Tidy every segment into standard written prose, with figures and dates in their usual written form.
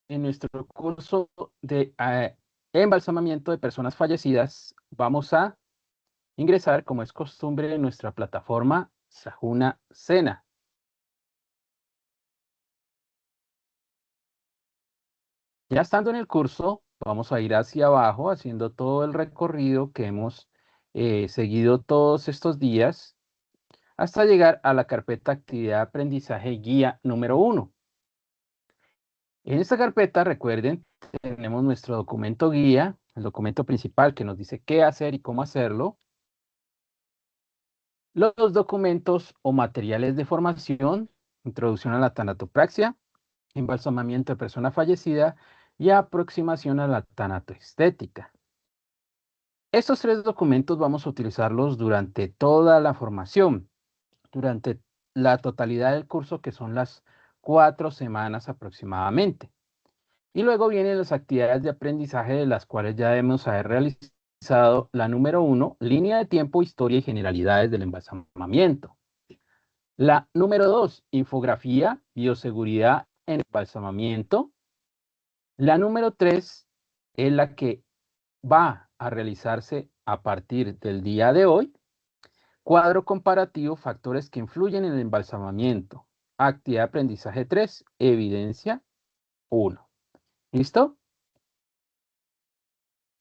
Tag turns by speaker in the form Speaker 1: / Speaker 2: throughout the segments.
Speaker 1: En nuestro curso de embalsamamiento de personas fallecidas, vamos a ingresar, como es costumbre, en nuestra plataforma Sajuna Sena. Ya estando en el curso, vamos a ir hacia abajo, haciendo todo el recorrido que hemos seguido todos estos días, hasta llegar a la carpeta Actividad de Aprendizaje Guía número 1. En esta carpeta, recuerden, tenemos nuestro documento guía, el documento principal que nos dice qué hacer y cómo hacerlo. Los documentos o materiales de formación, introducción a la tanatopraxia, embalsamamiento de persona fallecida y aproximación a la tanatoestética. Estos tres documentos vamos a utilizarlos durante toda la formación, durante la totalidad del curso, que son las 4 semanas aproximadamente. Y luego vienen las actividades de aprendizaje, de las cuales ya debemos haber realizado la número 1, línea de tiempo, historia y generalidades del embalsamamiento. La número 2, infografía, bioseguridad en embalsamamiento. La número 3 es la que va a realizarse a partir del día de hoy. Cuadro comparativo, factores que influyen en el embalsamamiento. Actividad de aprendizaje 3, evidencia 1. ¿Listo?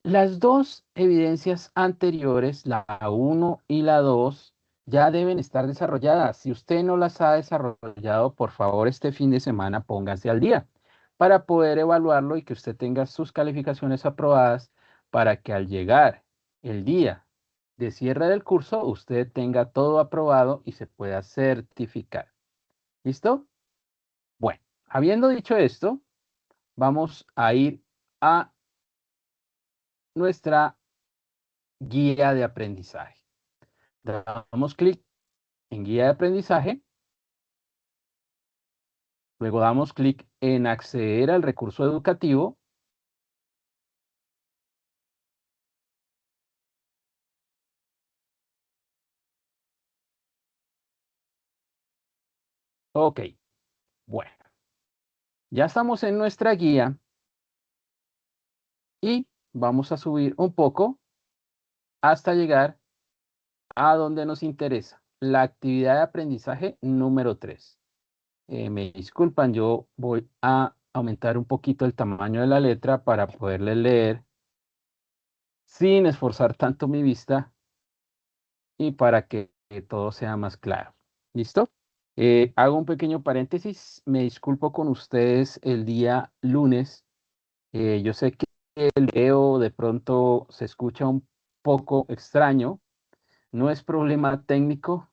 Speaker 1: Las dos evidencias anteriores, la 1 y la 2, ya deben estar desarrolladas. Si usted no las ha desarrollado, por favor, este fin de semana póngase al día para poder evaluarlo y que usted tenga sus calificaciones aprobadas para que al llegar el día de cierre del curso, usted tenga todo aprobado y se pueda certificar. ¿Listo? Bueno, habiendo dicho esto, vamos a ir a nuestra guía de aprendizaje. Damos clic en guía de aprendizaje, luego damos clic en acceder al recurso educativo. Ok, bueno, ya estamos en nuestra guía y vamos a subir un poco hasta llegar a donde nos interesa, la actividad de aprendizaje número 3. Me disculpan, yo voy a aumentar un poquito el tamaño de la letra para poderle leer sin esforzar tanto mi vista y para que todo sea más claro. ¿Listo? Hago un pequeño paréntesis. Me disculpo con ustedes el día lunes. Yo sé que el video de pronto se escucha un poco extraño. No es problema técnico,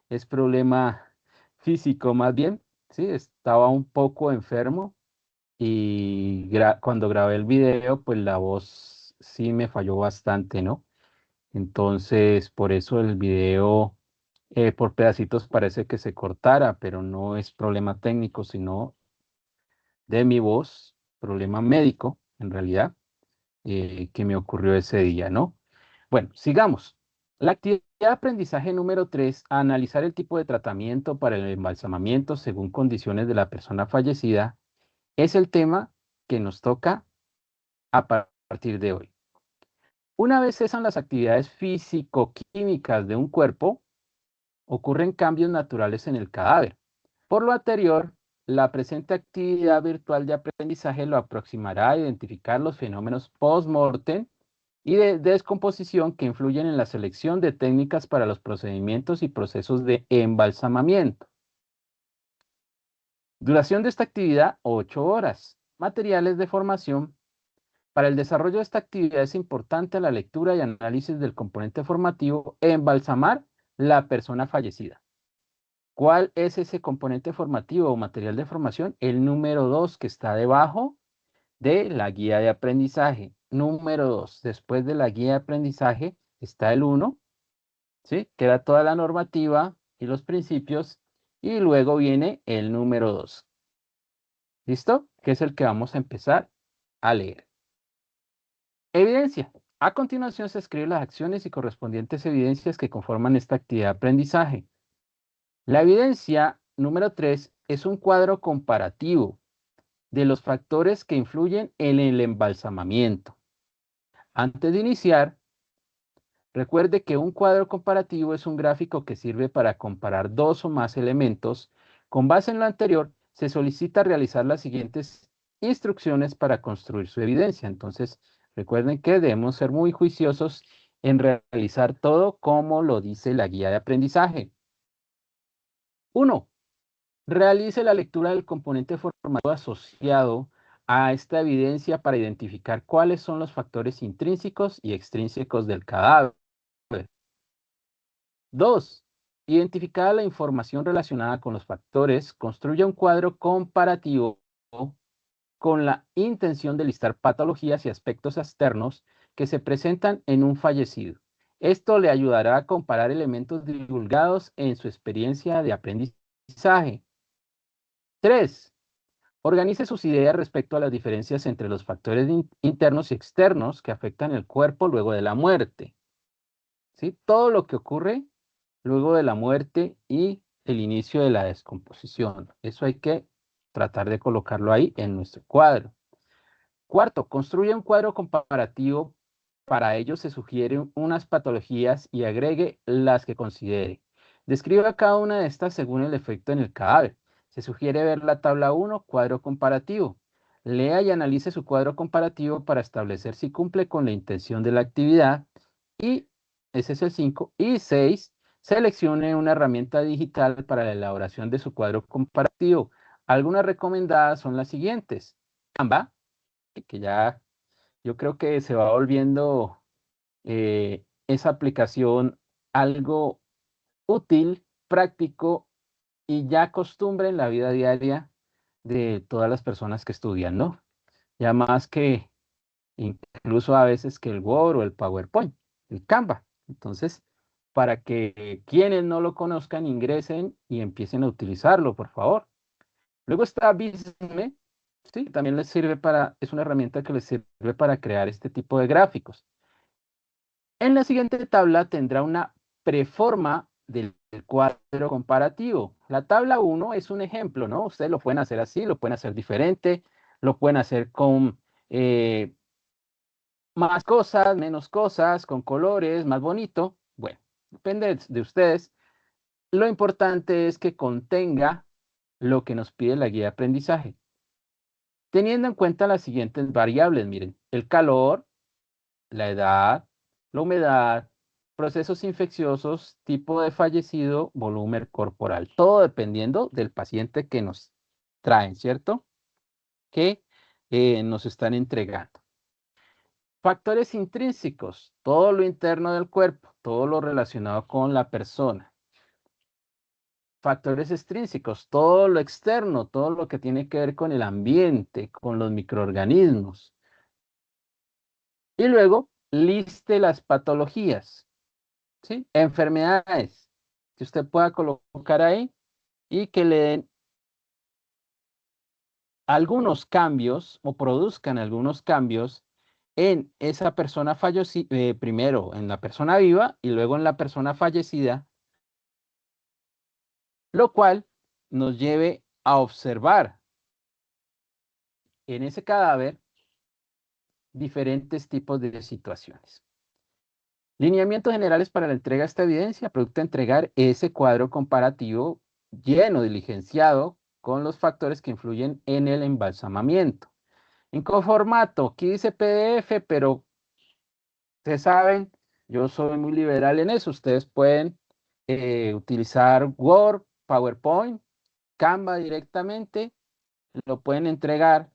Speaker 1: es problema físico más bien. Sí, estaba un poco enfermo y cuando grabé el video, pues la voz sí me falló bastante, ¿no? Entonces, por eso el video por pedacitos parece que se cortara, pero no es problema técnico, sino de mi voz, problema médico, en realidad, que me ocurrió ese día, ¿no? Bueno, sigamos. La actividad de aprendizaje número 3, analizar el tipo de tratamiento para el embalsamamiento según condiciones de la persona fallecida, es el tema que nos toca a partir de hoy. Una vez cesan las actividades físico-químicas de un cuerpo, ocurren cambios naturales en el cadáver. Por lo anterior, la presente actividad virtual de aprendizaje lo aproximará a identificar los fenómenos post-mortem y de descomposición que influyen en la selección de técnicas para los procedimientos y procesos de embalsamamiento. Duración de esta actividad, 8 horas. Materiales de formación. Para el desarrollo de esta actividad es importante la lectura y análisis del componente formativo embalsamar la persona fallecida. ¿Cuál es ese componente formativo o material de formación? El número 2 que está debajo de la guía de aprendizaje. Número 2. Después de la guía de aprendizaje está el 1, ¿sí? Que era toda la normativa y los principios. Y luego viene el número 2. ¿Listo? Que es el que vamos a empezar a leer. Evidencia. A continuación se escriben las acciones y correspondientes evidencias que conforman esta actividad de aprendizaje. La evidencia número 3 es un cuadro comparativo de los factores que influyen en el embalsamamiento. Antes de iniciar, recuerde que un cuadro comparativo es un gráfico que sirve para comparar dos o más elementos. Con base en lo anterior, se solicita realizar las siguientes instrucciones para construir su evidencia. Entonces, recuerden que debemos ser muy juiciosos en realizar todo como lo dice la guía de aprendizaje. 1. Realice la lectura del componente formativo asociado a esta evidencia para identificar cuáles son los factores intrínsecos y extrínsecos del cadáver. 2. Identificada la información relacionada con los factores, construya un cuadro comparativo con la intención de listar patologías y aspectos externos que se presentan en un fallecido. Esto le ayudará a comparar elementos divulgados en su experiencia de aprendizaje. 3. Organice sus ideas respecto a las diferencias entre los factores internos y externos que afectan el cuerpo luego de la muerte. ¿Sí? Todo lo que ocurre luego de la muerte y el inicio de la descomposición. Eso hay que tratar de colocarlo ahí en nuestro cuadro. 4. Construye un cuadro comparativo. Para ello se sugieren unas patologías y agregue las que considere. Describa cada una de estas según el efecto en el cadáver. Se sugiere ver la tabla 1, cuadro comparativo. Lea y analice su cuadro comparativo para establecer si cumple con la intención de la actividad. Y ese es el 5. Y 6. Seleccione una herramienta digital para la elaboración de su cuadro comparativo. Algunas recomendadas son las siguientes. Canva, que ya yo creo que se va volviendo esa aplicación algo útil, práctico y ya costumbre en la vida diaria de todas las personas que estudian, ¿no? Ya más que incluso a veces que el Word o el PowerPoint, el Canva. Entonces, para que quienes no lo conozcan ingresen y empiecen a utilizarlo, por favor. Luego está Visme, sí, también les sirve para, es una herramienta que les sirve para crear este tipo de gráficos. En la siguiente tabla tendrá una preforma del cuadro comparativo. La tabla 1 es un ejemplo, ¿no? Ustedes lo pueden hacer así, lo pueden hacer diferente, lo pueden hacer con más cosas, menos cosas, con colores, más bonito. Bueno, depende de ustedes. Lo importante es que contenga lo que nos pide la guía de aprendizaje. Teniendo en cuenta las siguientes variables, miren, el calor, la edad, la humedad, procesos infecciosos, tipo de fallecido, volumen corporal, todo dependiendo del paciente que nos traen, ¿cierto? Que nos están entregando. Factores intrínsecos, todo lo interno del cuerpo, todo lo relacionado con la persona. Factores extrínsecos, todo lo externo, todo lo que tiene que ver con el ambiente, con los microorganismos. Y luego, liste las patologías, ¿sí? Enfermedades que usted pueda colocar ahí y que le den algunos cambios o produzcan algunos cambios en esa persona fallecida, primero en la persona viva y luego en la persona fallecida, lo cual nos lleve a observar en ese cadáver diferentes tipos de situaciones. Lineamientos generales para la entrega de esta evidencia. Producto a entregar ese cuadro comparativo lleno, diligenciado, con los factores que influyen en el embalsamamiento. ¿En qué formato? Aquí dice PDF, pero ustedes saben, yo soy muy liberal en eso. Ustedes pueden utilizar Word, PowerPoint, Canva directamente. Lo pueden entregar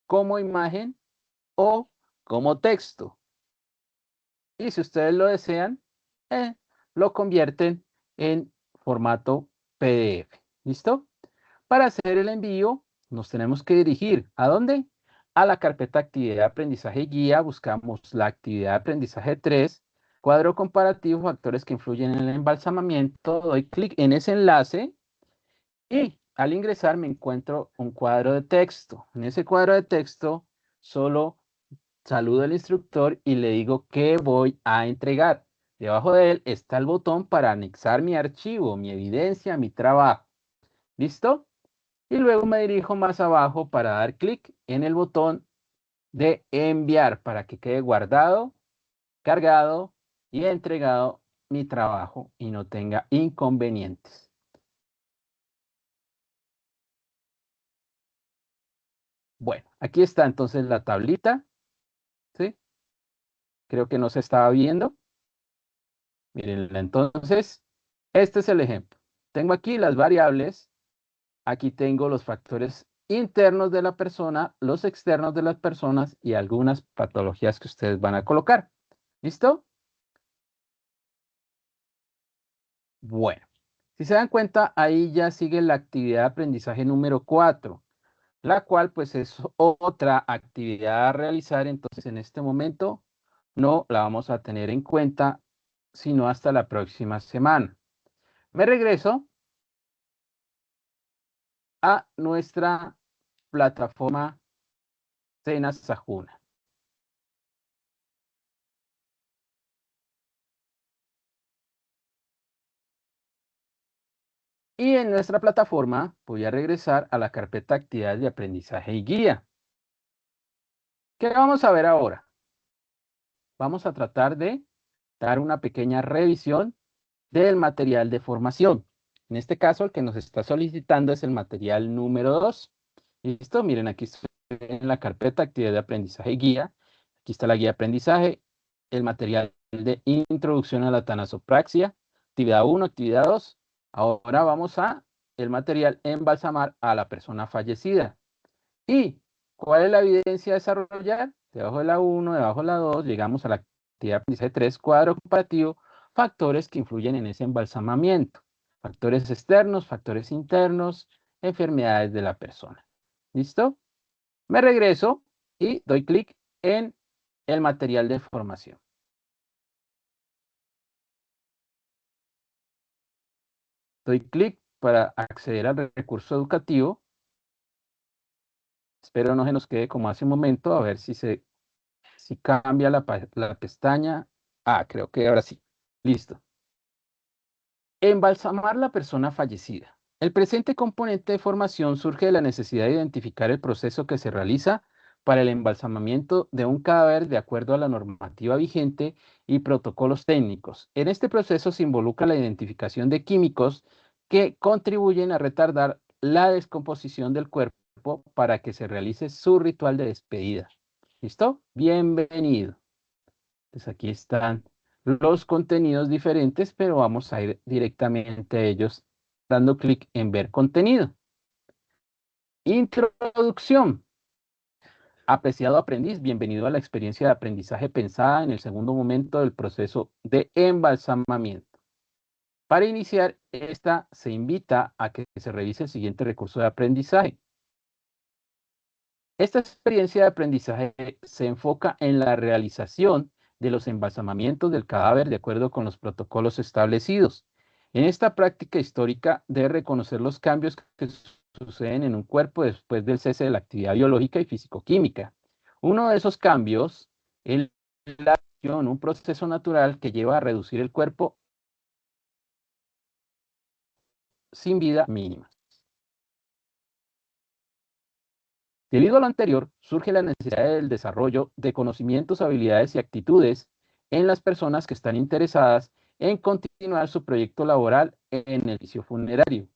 Speaker 1: como imagen o como texto. Y si ustedes lo desean, lo convierten en formato PDF. ¿Listo? Para hacer el envío, nos tenemos que dirigir ¿a dónde? A la carpeta actividad de aprendizaje guía. Buscamos la actividad de aprendizaje 3, cuadro comparativo, factores que influyen en el embalsamamiento. Doy clic en ese enlace y al ingresar me encuentro un cuadro de texto. En ese cuadro de texto solo saludo al instructor y le digo que voy a entregar. Debajo de él está el botón para anexar mi archivo, mi evidencia, mi trabajo. ¿Listo? y luego me dirijo más abajo para dar clic en el botón de enviar para que quede guardado, cargado y entregado mi trabajo y no tenga inconvenientes. Bueno, aquí está entonces la tablita, ¿sí? Creo que no se estaba viendo. Miren, entonces, este es el ejemplo. Tengo aquí las variables, aquí tengo los factores internos de la persona, los externos de las personas y algunas patologías que ustedes van a colocar. ¿Listo? Bueno, si se dan cuenta, ahí ya sigue la actividad de aprendizaje número 4, la cual pues es otra actividad a realizar. Entonces, en este momento no la vamos a tener en cuenta, sino hasta la próxima semana. Me regreso a nuestra plataforma Sena Sajuna. Y en nuestra plataforma voy a regresar a la carpeta Actividades de Aprendizaje y Guía. ¿Qué vamos a ver ahora? Vamos a tratar de dar una pequeña revisión del material de formación. En este caso, el que nos está solicitando es el material número 2. ¿Listo? Miren, aquí estoy en la carpeta Actividad de Aprendizaje y Guía. Aquí está la guía de aprendizaje, el material de introducción a la tanasopraxia, actividad 1, actividad 2. Ahora vamos a el material embalsamar a la persona fallecida. ¿Y cuál es la evidencia a desarrollar? Debajo de la 1, debajo de la 2, llegamos a la actividad de aprendizaje 3, cuadro comparativo, factores que influyen en ese embalsamamiento. Factores externos, factores internos, enfermedades de la persona. ¿Listo? Me regreso y doy clic en el material de formación. Doy clic para acceder al recurso educativo. Espero no se nos quede como hace un momento, a ver si cambia la pestaña. Ah, creo que ahora sí. Listo. Embalsamar la persona fallecida. El presente componente de formación surge de la necesidad de identificar el proceso que se realiza para el embalsamamiento de un cadáver de acuerdo a la normativa vigente y protocolos técnicos. En este proceso se involucra la identificación de químicos que contribuyen a retardar la descomposición del cuerpo para que se realice su ritual de despedida. ¿Listo? Bienvenido. Pues aquí están los contenidos diferentes, pero vamos a ir directamente a ellos dando clic en ver contenido. Introducción. Apreciado aprendiz, bienvenido a la experiencia de aprendizaje pensada en el segundo momento del proceso de embalsamamiento. Para iniciar esta, se invita a que se revise el siguiente recurso de aprendizaje. Esta experiencia de aprendizaje se enfoca en la realización de los embalsamamientos del cadáver de acuerdo con los protocolos establecidos. En esta práctica histórica debe reconocer los cambios que suceden en un cuerpo después del cese de la actividad biológica y físico-química. Uno de esos cambios es la acción, un proceso natural que lleva a reducir el cuerpo sin vida mínima. Debido a lo anterior, surge la necesidad del desarrollo de conocimientos, habilidades y actitudes en las personas que están interesadas en continuar su proyecto laboral en el servicio funerario.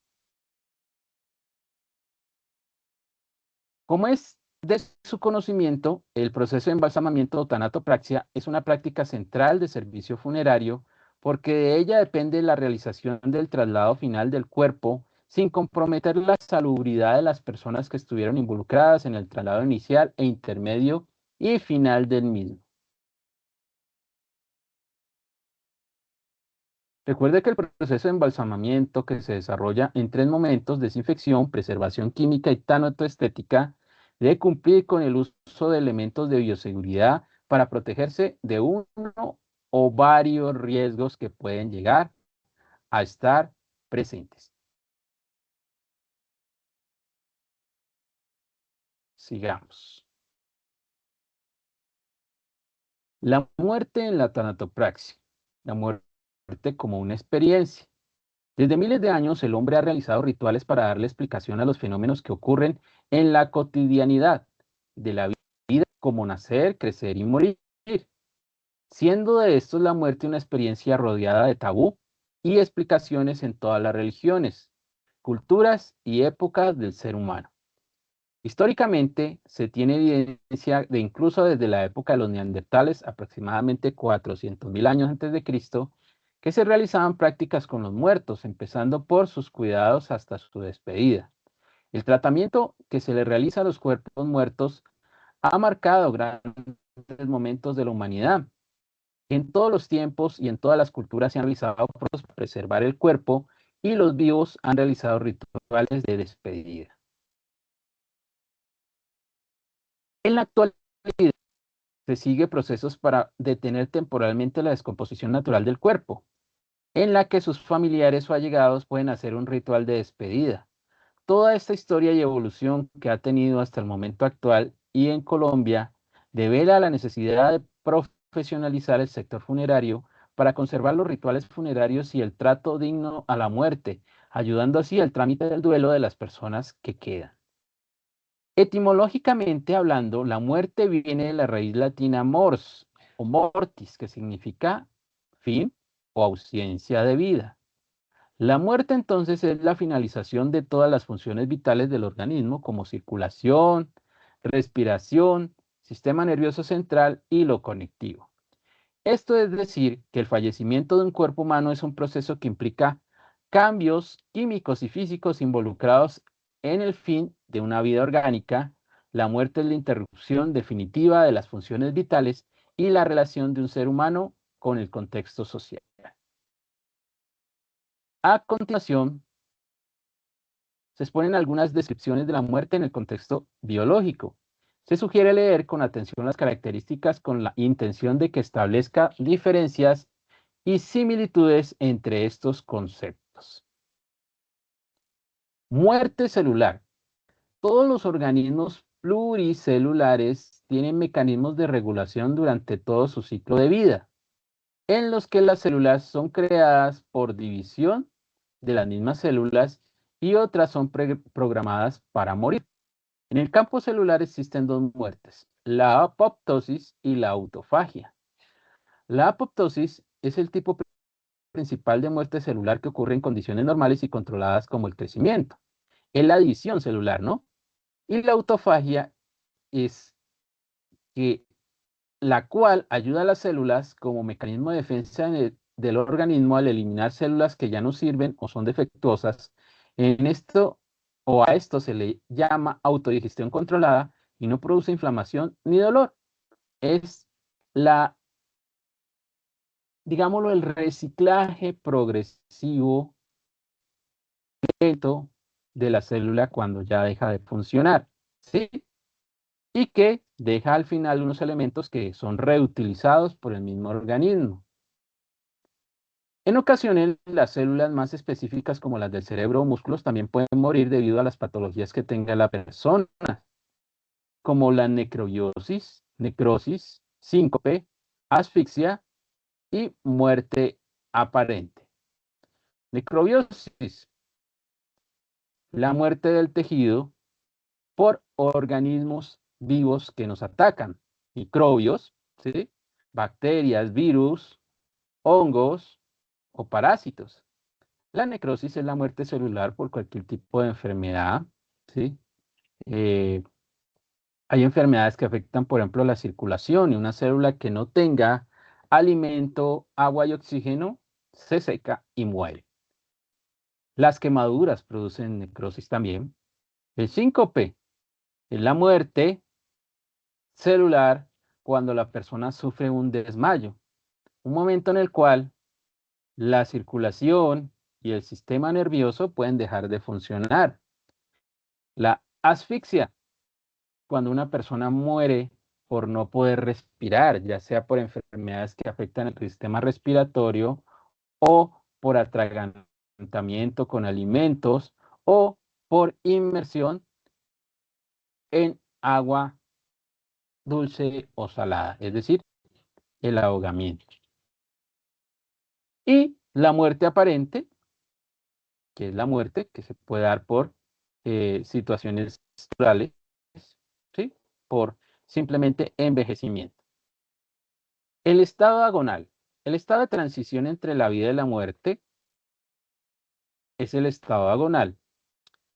Speaker 1: Como es de su conocimiento, el proceso de embalsamamiento o tanatopraxia es una práctica central de servicio funerario porque de ella depende la realización del traslado final del cuerpo sin comprometer la salubridad de las personas que estuvieron involucradas en el traslado inicial e intermedio y final del mismo. Recuerde que el proceso de embalsamamiento que se desarrolla en 3 momentos, desinfección, preservación química y tanatoestética, debe cumplir con el uso de elementos de bioseguridad para protegerse de uno o varios riesgos que pueden llegar a estar presentes. Sigamos. La muerte en la tanatopraxia. La muerte como una experiencia. Desde miles de años, el hombre ha realizado rituales para darle explicación a los fenómenos que ocurren en la cotidianidad de la vida, como nacer, crecer y morir, siendo de estos la muerte una experiencia rodeada de tabú y explicaciones en todas las religiones, culturas y épocas del ser humano. Históricamente, se tiene evidencia de incluso desde la época de los neandertales, aproximadamente 400.000 años antes de Cristo, que se realizaban prácticas con los muertos, empezando por sus cuidados hasta su despedida. El tratamiento que se le realiza a los cuerpos muertos ha marcado grandes momentos de la humanidad. En todos los tiempos y en todas las culturas se han realizado procesos para preservar el cuerpo y los vivos han realizado rituales de despedida. En la actualidad, se sigue procesos para detener temporalmente la descomposición natural del cuerpo, en la que sus familiares o allegados pueden hacer un ritual de despedida. Toda esta historia y evolución que ha tenido hasta el momento actual y en Colombia devela la necesidad de profesionalizar el sector funerario para conservar los rituales funerarios y el trato digno a la muerte, ayudando así al trámite del duelo de las personas que quedan. Etimológicamente hablando, la muerte viene de la raíz latina mors o mortis, que significa fin o ausencia de vida. La muerte entonces es la finalización de todas las funciones vitales del organismo, como circulación, respiración, sistema nervioso central y lo conectivo. Esto es decir, que el fallecimiento de un cuerpo humano es un proceso que implica cambios químicos y físicos involucrados en el fin de una vida orgánica. La muerte es la interrupción definitiva de las funciones vitales y la relación de un ser humano con el contexto social. A continuación, se exponen algunas descripciones de la muerte en el contexto biológico. Se sugiere leer con atención las características con la intención de que establezca diferencias y similitudes entre estos conceptos. Muerte celular. Todos los organismos pluricelulares tienen mecanismos de regulación durante todo su ciclo de vida, en los que las células son creadas por división de las mismas células y otras son programadas para morir. En el campo celular existen dos muertes, la apoptosis y la autofagia. La apoptosis es el tipo principal de muerte celular que ocurre en condiciones normales y controladas como el crecimiento. Es la división celular, ¿no? Y la autofagia es que la cual ayuda a las células como mecanismo de defensa del organismo al eliminar células que ya no sirven o son defectuosas. En esto o a esto se le llama autodigestión controlada y no produce inflamación ni dolor. Es la, digámoslo, el reciclaje progresivo lento de la célula cuando ya deja de funcionar, ¿sí? Y que deja al final unos elementos que son reutilizados por el mismo organismo. En ocasiones, las células más específicas como las del cerebro o músculos también pueden morir debido a las patologías que tenga la persona, como la necrosis, síncope, asfixia y muerte aparente. Necrobiosis, la muerte del tejido por organismos vivos que nos atacan, microbios, ¿sí? Bacterias, virus, hongos o parásitos. La necrosis es la muerte celular por cualquier tipo de enfermedad, ¿sí? Eh, Hay enfermedades que afectan, por ejemplo, la circulación y una célula que no tenga alimento, agua y oxígeno se seca y muere. Las quemaduras producen necrosis también. El síncope es la muerte celular cuando la persona sufre un desmayo, un momento en el cual la circulación y el sistema nervioso pueden dejar de funcionar. La asfixia, cuando una persona muere por no poder respirar, ya sea por enfermedades que afectan el sistema respiratorio o por atragantamiento con alimentos o por inmersión en agua dulce o salada, es decir, el ahogamiento. Y la muerte aparente que es la muerte, que se puede dar por situaciones naturales, ¿sí? Por simplemente envejecimiento. El estado agonal, el estado de transición entre la vida y la muerte es el estado agonal,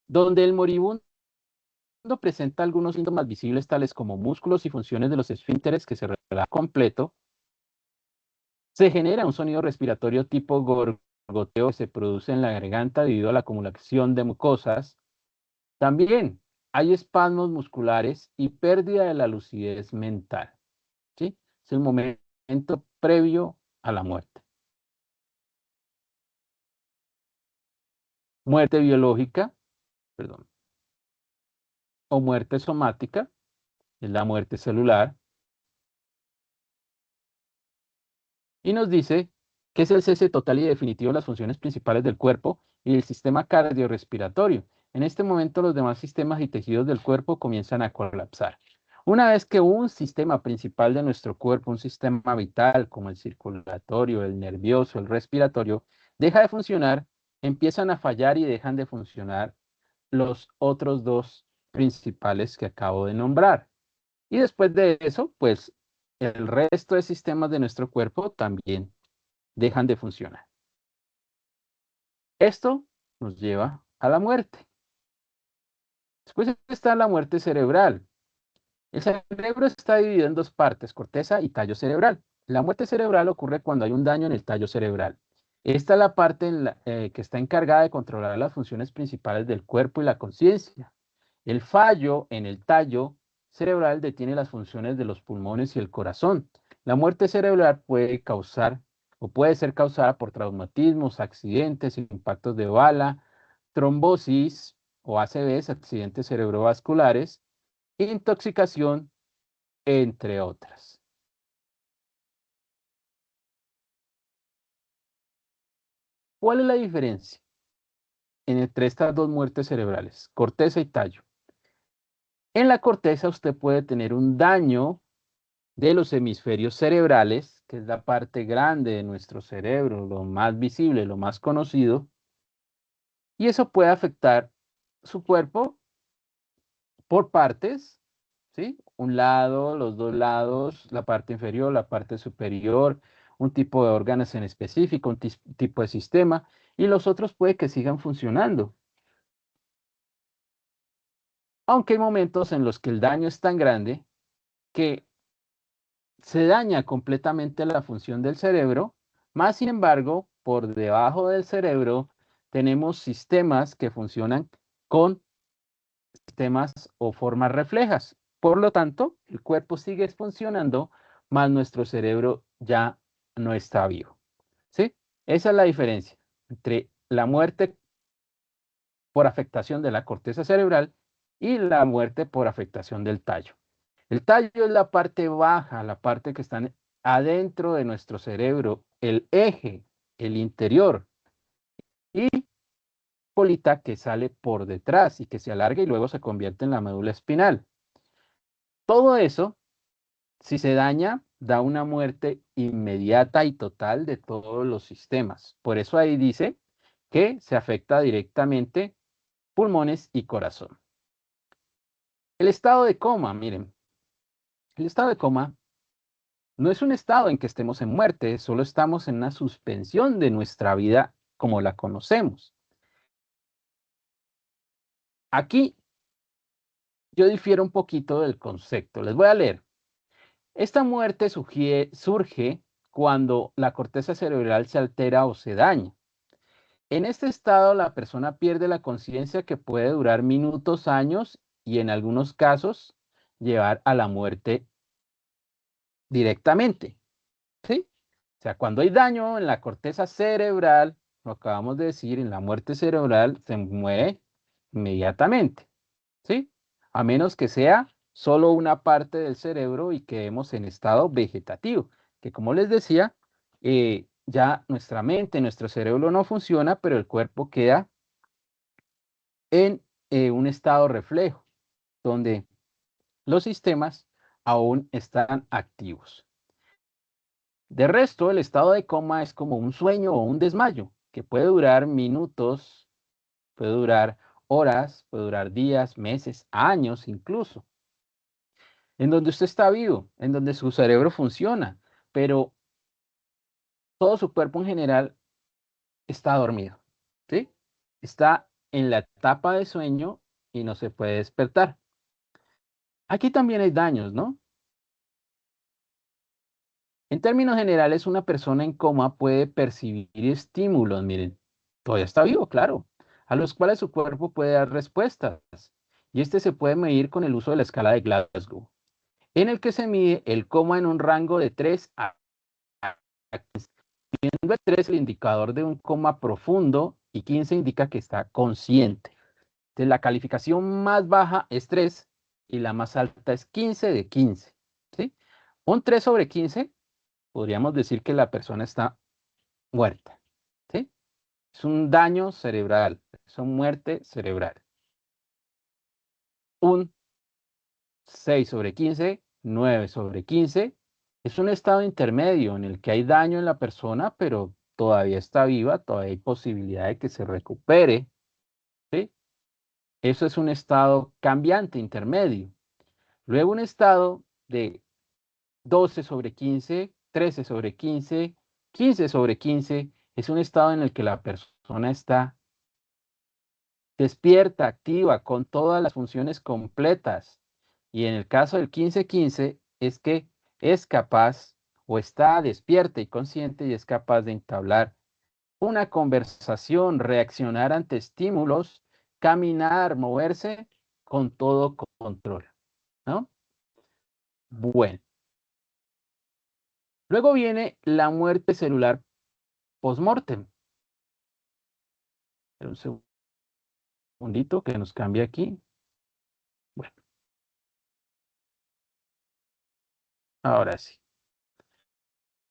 Speaker 1: donde el moribundo presenta algunos síntomas visibles tales como músculos y funciones de los esfínteres que se relajan completo. Se genera un sonido respiratorio tipo gorgoteo que se produce en la garganta debido a la acumulación de mucosas. También hay espasmos musculares y pérdida de la lucidez mental, ¿sí? Es el momento previo a la muerte. Muerte biológica, perdón, o muerte somática, es la muerte celular. Y nos dice que es el cese total y definitivo de las funciones principales del cuerpo y del sistema cardiorrespiratorio. En este momento los demás sistemas y tejidos del cuerpo comienzan a colapsar. Una vez que un sistema principal de nuestro cuerpo, un sistema vital como el circulatorio, el nervioso, el respiratorio, deja de funcionar, empiezan a fallar y dejan de funcionar los otros dos principales que acabo de nombrar. Y después de eso, pues el resto de sistemas de nuestro cuerpo también dejan de funcionar. Esto nos lleva a la muerte. Después está la muerte cerebral. El cerebro está dividido en dos partes, corteza y tallo cerebral. La muerte cerebral ocurre cuando hay un daño en el tallo cerebral. Esta es la parte que está encargada de controlar las funciones principales del cuerpo y la conciencia. El fallo en el tallo cerebral detiene las funciones de los pulmones y el corazón. La muerte cerebral puede causar o puede ser causada por traumatismos, accidentes, impactos de bala, trombosis o ACVs, accidentes cerebrovasculares, intoxicación, entre otras. ¿Cuál es la diferencia entre estas dos muertes cerebrales, corteza y tallo? En la corteza usted puede tener un daño de los hemisferios cerebrales, que es la parte grande de nuestro cerebro, lo más visible, lo más conocido, y eso puede afectar su cuerpo por partes, ¿sí? Un lado, los dos lados, la parte inferior, la parte superior, un tipo de órganos en específico, un tipo de sistema, y los otros puede que sigan funcionando. Aunque hay momentos en los que el daño es tan grande que se daña completamente la función del cerebro, más sin embargo, por debajo del cerebro tenemos sistemas que funcionan con sistemas o formas reflejas. Por lo tanto, el cuerpo sigue funcionando, más nuestro cerebro ya no está vivo. ¿Sí? Esa es la diferencia entre la muerte por afectación de la corteza cerebral y la muerte por afectación del tallo. El tallo es la parte baja, la parte que está adentro de nuestro cerebro, el eje, el interior, y colita que sale por detrás y que se alarga y luego se convierte en la médula espinal. Todo eso, si se daña, da una muerte inmediata y total de todos los sistemas. Por eso ahí dice que se afecta directamente pulmones y corazón. El estado de coma, miren, el estado de coma no es un estado en que estemos en muerte, solo estamos en una suspensión de nuestra vida como la conocemos. Aquí yo difiero un poquito del concepto. Les voy a leer. Esta muerte surge cuando la corteza cerebral se altera o se daña. En este estado la persona pierde la conciencia que puede durar minutos, años y en algunos casos llevar a la muerte directamente. ¿Sí? O sea, cuando hay daño en la corteza cerebral, lo acabamos de decir, en la muerte cerebral se muere inmediatamente, ¿sí? A menos que sea solo una parte del cerebro y quedemos en estado vegetativo, que como les decía, ya nuestra mente, nuestro cerebro no funciona, pero el cuerpo queda en un estado reflejo, donde los sistemas aún están activos. De resto, el estado de coma es como un sueño o un desmayo que puede durar minutos, puede durar horas, puede durar días, meses, años incluso, en donde usted está vivo, en donde su cerebro funciona, pero todo su cuerpo en general está dormido, ¿sí? Está en la etapa de sueño y no se puede despertar. Aquí también hay daños, ¿no? En términos generales, una persona en coma puede percibir estímulos, miren, todavía está vivo, claro, a los cuales su cuerpo puede dar respuestas. Y este se puede medir con el uso de la escala de Glasgow, en el que se mide el coma en un rango de 3 a 15. Siendo el 3 el indicador de un coma profundo y 15 indica que está consciente. Entonces, la calificación más baja es 3 y la más alta es 15 de 15. ¿Sí? Un 3 sobre 15 podríamos decir que la persona está muerta. ¿Sí? Es un daño cerebral, es una muerte cerebral. Un 6 sobre 15, 9 sobre 15, es un estado intermedio en el que hay daño en la persona, pero todavía está viva, todavía hay posibilidad de que se recupere. ¿Sí? Eso es un estado cambiante intermedio. Luego un estado de 12 sobre 15, 13 sobre 15, 15 sobre 15, es un estado en el que la persona está despierta, activa, con todas las funciones completas. Y en el caso del 15-15 es que es capaz o está despierta y consciente y es capaz de entablar una conversación, reaccionar ante estímulos, caminar, moverse con todo control, ¿no? Bueno, luego viene la muerte celular post-mortem. Un segundito que nos cambie aquí. Bueno, ahora sí.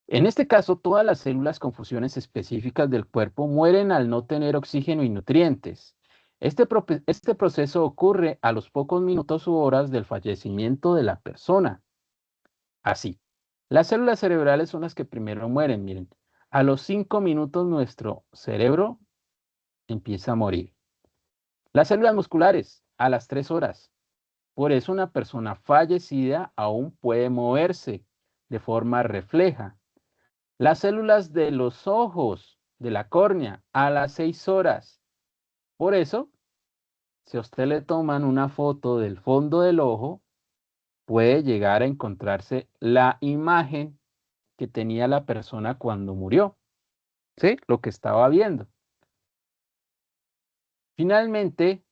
Speaker 1: En este caso, todas las células con funciones específicas del cuerpo mueren al no tener oxígeno y nutrientes. Este proceso ocurre a los pocos minutos u horas del fallecimiento de la persona. Así, las células cerebrales son las que primero mueren. Miren, a los 5 minutos nuestro cerebro empieza a morir. Las células musculares a las 3 horas. Por eso una persona fallecida aún puede moverse de forma refleja. Las células de los ojos, de la córnea, a las 6 horas. Por eso, si a usted le toman una foto del fondo del ojo, puede llegar a encontrarse la imagen que tenía la persona cuando murió, ¿sí? Lo que estaba viendo. Finalmente,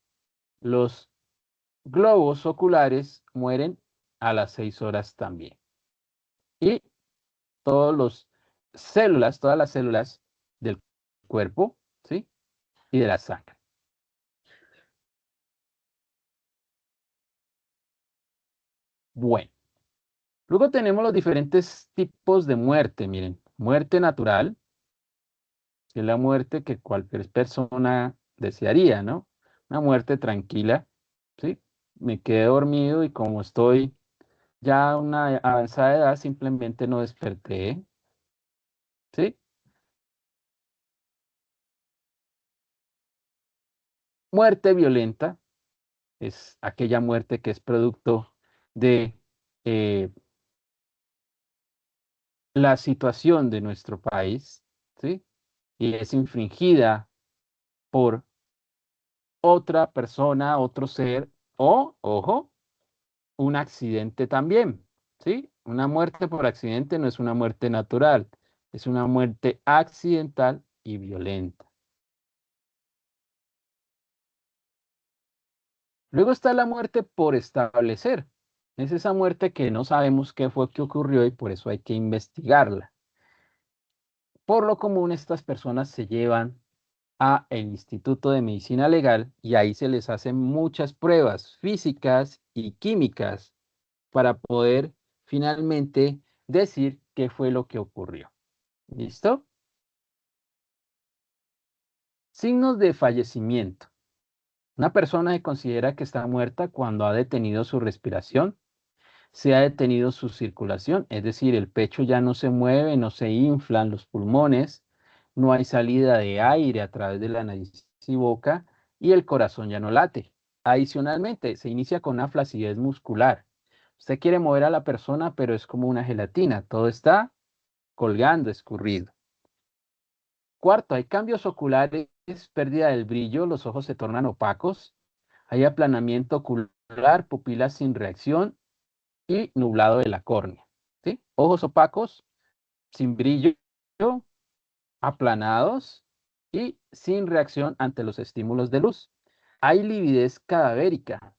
Speaker 1: los globos oculares mueren a las 6 horas también. Y todas las células del cuerpo, ¿sí? Y de la sangre. Bueno, luego tenemos los diferentes tipos de muerte. Miren, muerte natural, que es la muerte que cualquier persona desearía, ¿no? Una muerte tranquila, ¿sí? Me quedé dormido y como estoy ya a una avanzada edad, simplemente no desperté, ¿sí? Muerte violenta es aquella muerte que es producto de eh, la situación de nuestro país, ¿sí? Y es infringida por otra persona, otro ser o, ojo, un accidente también, ¿sí? Una muerte por accidente no es una muerte natural, es una muerte accidental y violenta. Luego está la muerte por establecer. Es esa muerte que no sabemos qué fue que ocurrió y por eso hay que investigarla. Por lo común, estas personas se llevan a el Instituto de Medicina Legal y ahí se les hacen muchas pruebas físicas y químicas para poder finalmente decir qué fue lo que ocurrió. ¿Listo? Signos de fallecimiento. Una persona se considera que está muerta cuando ha detenido su respiración, se ha detenido su circulación, es decir, el pecho ya no se mueve, no se inflan los pulmones, no hay salida de aire a través de la nariz y boca, y el corazón ya no late. Adicionalmente, se inicia con una flacidez muscular. Usted quiere mover a la persona, pero es como una gelatina, todo está colgando, escurrido. Cuarto, hay cambios oculares, pérdida del brillo, los ojos se tornan opacos, hay aplanamiento ocular, pupilas sin reacción y nublado de la córnea. ¿Sí? Ojos opacos, sin brillo, aplanados y sin reacción ante los estímulos de luz. Hay lividez cadavérica,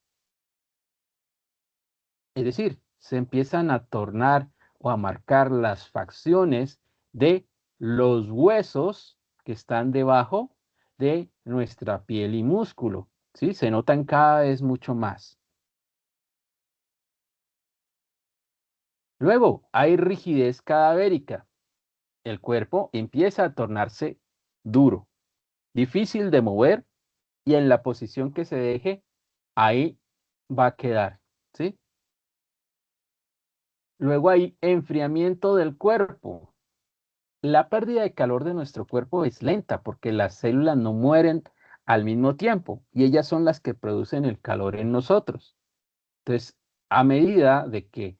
Speaker 1: es decir, se empiezan a tornar o a marcar las facciones de los huesos que están debajo de nuestra piel y músculo, ¿sí? Se notan cada vez mucho más. Luego, hay rigidez cadavérica. El cuerpo empieza a tornarse duro, difícil de mover y en la posición que se deje, ahí va a quedar, ¿sí? Luego hay enfriamiento del cuerpo. La pérdida de calor de nuestro cuerpo es lenta porque las células no mueren al mismo tiempo y ellas son las que producen el calor en nosotros. Entonces, a medida de que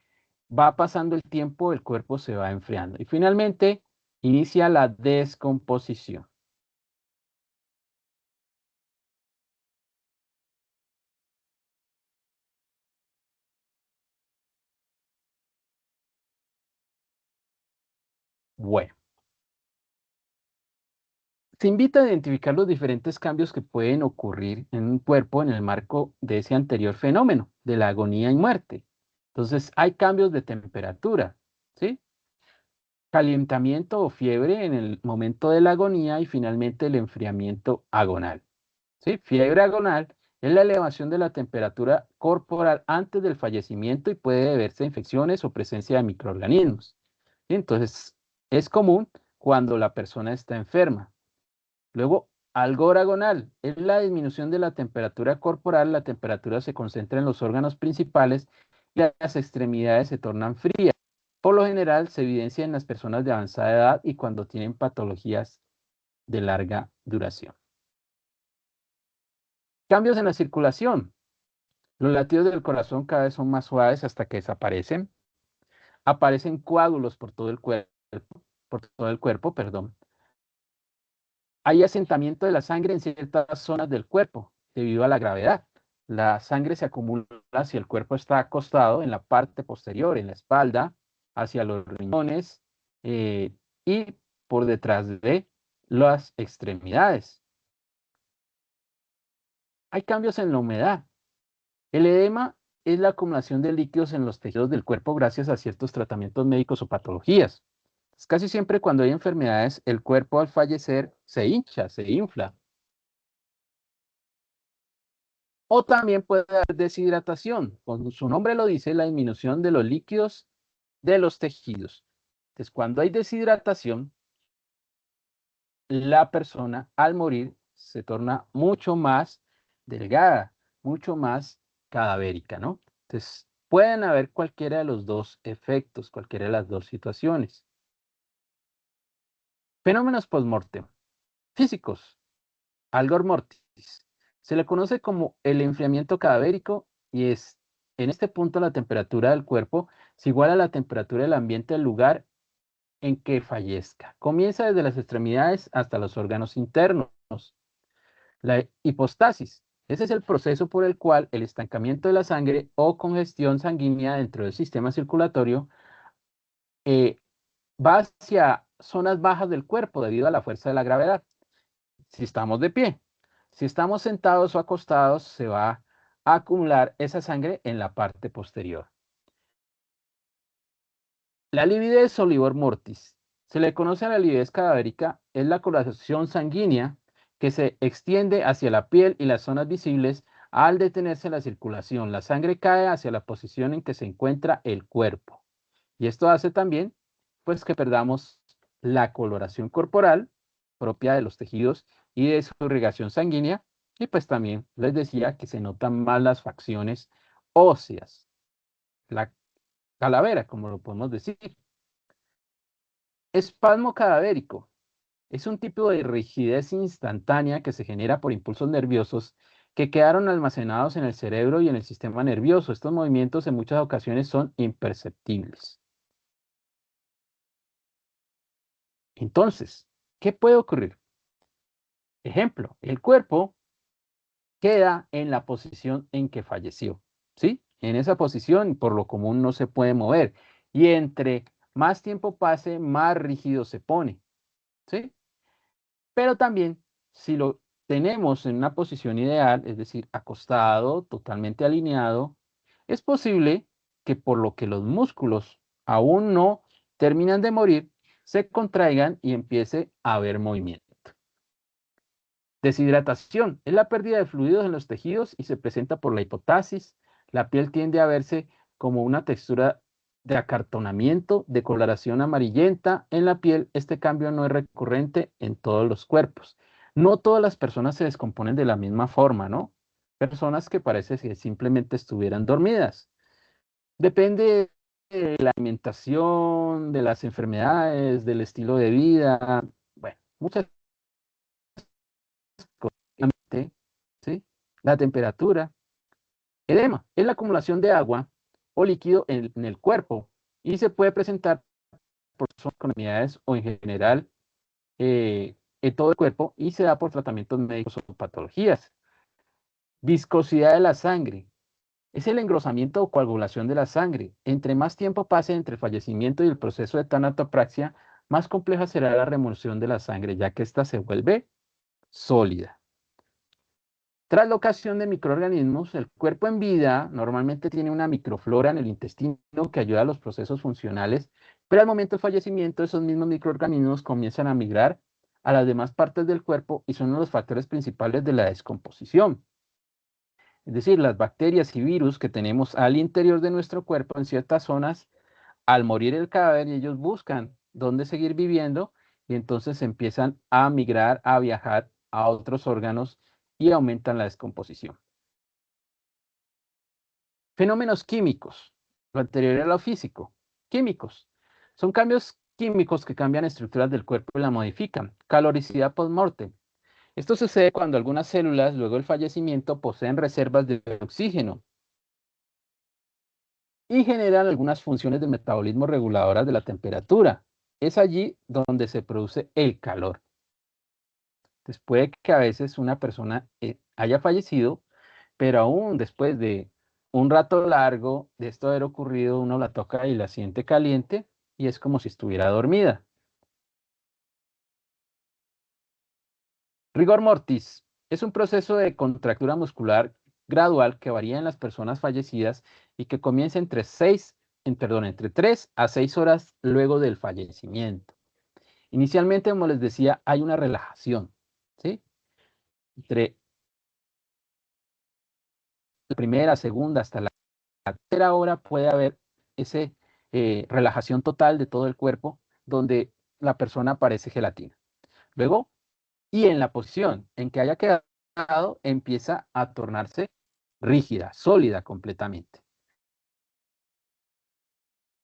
Speaker 1: va pasando el tiempo, el cuerpo se va enfriando y finalmente inicia la descomposición. Bueno, se invita a identificar los diferentes cambios que pueden ocurrir en un cuerpo en el marco de ese anterior fenómeno, de la agonía y muerte. Entonces, hay cambios de temperatura, ¿sí? Calentamiento o fiebre en el momento de la agonía y finalmente el enfriamiento agonal, ¿sí? Fiebre agonal es la elevación de la temperatura corporal antes del fallecimiento y puede deberse a infecciones o presencia de microorganismos, ¿sí? Entonces, es común cuando la persona está enferma. Luego, algo agonal es la disminución de la temperatura corporal. La temperatura se concentra en los órganos principales y las extremidades se tornan frías. Por lo general, se evidencia en las personas de avanzada edad y cuando tienen patologías de larga duración. Cambios en la circulación. Los latidos del corazón cada vez son más suaves hasta que desaparecen. Aparecen coágulos por todo el cuerpo, perdón. Hay asentamiento de la sangre en ciertas zonas del cuerpo debido a la gravedad. La sangre se acumula si el cuerpo está acostado en la parte posterior, en la espalda, hacia los riñones y por detrás de las extremidades. Hay cambios en la humedad. El edema es la acumulación de líquidos en los tejidos del cuerpo gracias a ciertos tratamientos médicos o patologías. Casi siempre cuando hay enfermedades, el cuerpo al fallecer se hincha, se infla. O también puede haber deshidratación. Como su nombre lo dice, la disminución de los líquidos de los tejidos. Entonces, cuando hay deshidratación, la persona al morir se torna mucho más delgada, mucho más cadavérica, ¿no? Entonces, pueden haber cualquiera de los dos efectos, cualquiera de las dos situaciones. Fenómenos postmortem. Físicos. Algor mortis. Se le conoce como el enfriamiento cadavérico y es en este punto la temperatura del cuerpo es igual a la temperatura del ambiente del lugar en que fallezca. Comienza desde las extremidades hasta los órganos internos. La hipostasis. Ese es el proceso por el cual el estancamiento de la sangre o congestión sanguínea dentro del sistema circulatorio eh, va hacia zonas bajas del cuerpo debido a la fuerza de la gravedad. Si estamos de pie. Si estamos sentados o acostados, se va a acumular esa sangre en la parte posterior. La lividez o livor mortis. Se le conoce a la lividez cadavérica, es la coagulación sanguínea que se extiende hacia la piel y las zonas visibles al detenerse la circulación. La sangre cae hacia la posición en que se encuentra el cuerpo. Y esto hace también, pues, que perdamos la coloración corporal propia de los tejidos y de su irrigación sanguínea. Y pues también les decía que se notan más las facciones óseas, la calavera, como lo podemos decir. Espasmo cadavérico. Es un tipo de rigidez instantánea que se genera por impulsos nerviosos que quedaron almacenados en el cerebro y en el sistema nervioso. Estos movimientos en muchas ocasiones son imperceptibles. Entonces, ¿qué puede ocurrir? Ejemplo, el cuerpo queda en la posición en que falleció, ¿sí? En esa posición, por lo común, no se puede mover. Y entre más tiempo pase, más rígido se pone, ¿sí? Pero también, si lo tenemos en una posición ideal, es decir, acostado, totalmente alineado, es posible que por lo que los músculos aún no terminan de morir, se contraigan y empiece a haber movimiento. Deshidratación es la pérdida de fluidos en los tejidos y se presenta por la hipotasis. La piel tiende a verse como una textura de acartonamiento, de coloración amarillenta en la piel. Este cambio no es recurrente en todos los cuerpos. No todas las personas se descomponen de la misma forma, ¿no? Personas que parece que simplemente estuvieran dormidas. Depende de la alimentación, de las enfermedades, del estilo de vida, bueno, muchas cosas, ¿sí? La temperatura. Edema es la acumulación de agua o líquido en el cuerpo y se puede presentar por personas con enfermedades o en general en todo el cuerpo y se da por tratamientos médicos o patologías. Viscosidad de la sangre es el engrosamiento o coagulación de la sangre. Entre más tiempo pase entre el fallecimiento y el proceso de tanatopraxia, más compleja será la remoción de la sangre, ya que ésta se vuelve sólida. Traslocación de microorganismos. El cuerpo en vida normalmente tiene una microflora en el intestino que ayuda a los procesos funcionales, pero al momento del fallecimiento esos mismos microorganismos comienzan a migrar a las demás partes del cuerpo y son uno de los factores principales de la descomposición. Es decir, las bacterias y virus que tenemos al interior de nuestro cuerpo en ciertas zonas, al morir el cadáver, ellos buscan dónde seguir viviendo y entonces empiezan a migrar, a viajar a otros órganos y aumentan la descomposición. Fenómenos químicos, lo anterior era lo físico. Químicos, son cambios químicos que cambian estructuras del cuerpo y la modifican. Caloricidad post-mortem. Esto sucede cuando algunas células, luego del fallecimiento, poseen reservas de oxígeno y generan algunas funciones del metabolismo reguladoras de la temperatura. Es allí donde se produce el calor. Después que a veces una persona haya fallecido, pero aún después de un rato largo de esto haber ocurrido, uno la toca y la siente caliente y es como si estuviera dormida. Rigor mortis es un proceso de contractura muscular gradual que varía en las personas fallecidas y que comienza entre 3 a 6 horas luego del fallecimiento. Inicialmente, como les decía, hay una relajación, ¿sí? Entre la primera, segunda, hasta la tercera hora puede haber esa relajación total de todo el cuerpo donde la persona parece gelatina. Luego, y en la posición en que haya quedado, empieza a tornarse rígida, sólida completamente.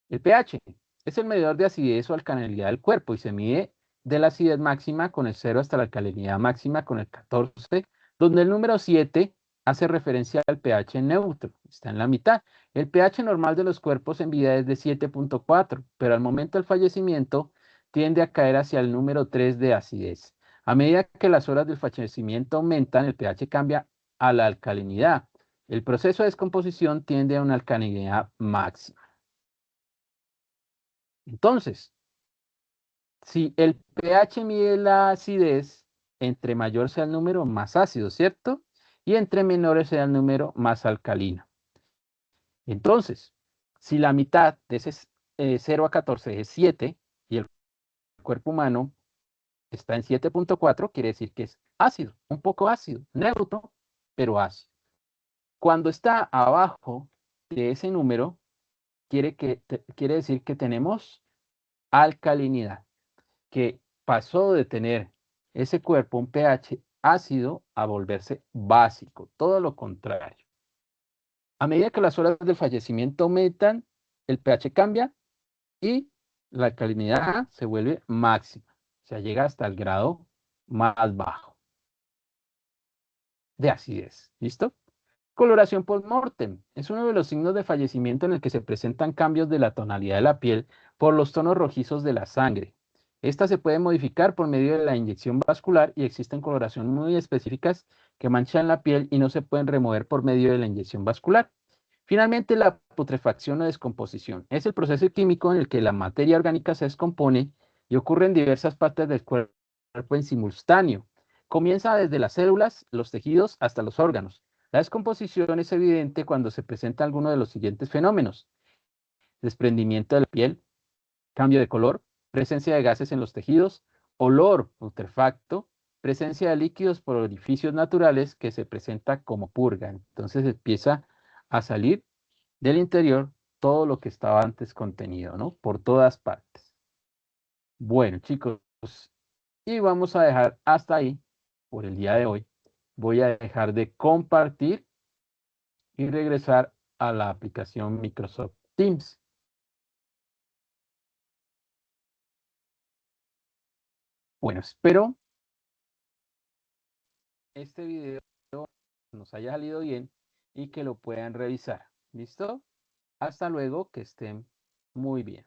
Speaker 1: El pH es el medidor de acidez o alcalinidad del cuerpo y se mide de la acidez máxima con el 0 hasta la alcalinidad máxima con el 14, donde el número 7 hace referencia al pH neutro, está en la mitad. El pH normal de los cuerpos en vida es de 7.4, pero al momento del fallecimiento tiende a caer hacia el número 3 de acidez. A medida que las horas del fallecimiento aumentan, el pH cambia a la alcalinidad. El proceso de descomposición tiende a una alcalinidad máxima. Entonces, si el pH mide la acidez, entre mayor sea el número, más ácido, ¿cierto? Y entre menores sea el número, más alcalino. Entonces, si la mitad de ese 0 a 14 es 7 y el cuerpo humano está en 7.4, quiere decir que es ácido, un poco ácido, neutro, pero ácido. Cuando está abajo de ese número, quiere decir que tenemos alcalinidad, que pasó de tener ese cuerpo, un pH ácido, a volverse básico, todo lo contrario. A medida que las horas del fallecimiento aumentan, el pH cambia y la alcalinidad se vuelve máxima. O sea, llega hasta el grado más bajo de acidez. ¿Listo? Coloración post-mortem es uno de los signos de fallecimiento en el que se presentan cambios de la tonalidad de la piel por los tonos rojizos de la sangre. Esta se puede modificar por medio de la inyección vascular y existen coloraciones muy específicas que manchan la piel y no se pueden remover por medio de la inyección vascular. Finalmente, la putrefacción o descomposición es el proceso químico en el que la materia orgánica se descompone y ocurre en diversas partes del cuerpo en simultáneo. Comienza desde las células, los tejidos hasta los órganos. La descomposición es evidente cuando se presenta alguno de los siguientes fenómenos: desprendimiento de la piel, cambio de color, presencia de gases en los tejidos, olor putrefacto, presencia de líquidos por orificios naturales que se presenta como purga. Entonces empieza a salir del interior todo lo que estaba antes contenido, ¿no? Por todas partes. Bueno, chicos, y vamos a dejar hasta ahí por el día de hoy. Voy a dejar de compartir y regresar a la aplicación Microsoft Teams. Bueno, espero este video nos haya salido bien y que lo puedan revisar. ¿Listo? Hasta luego, que estén muy bien.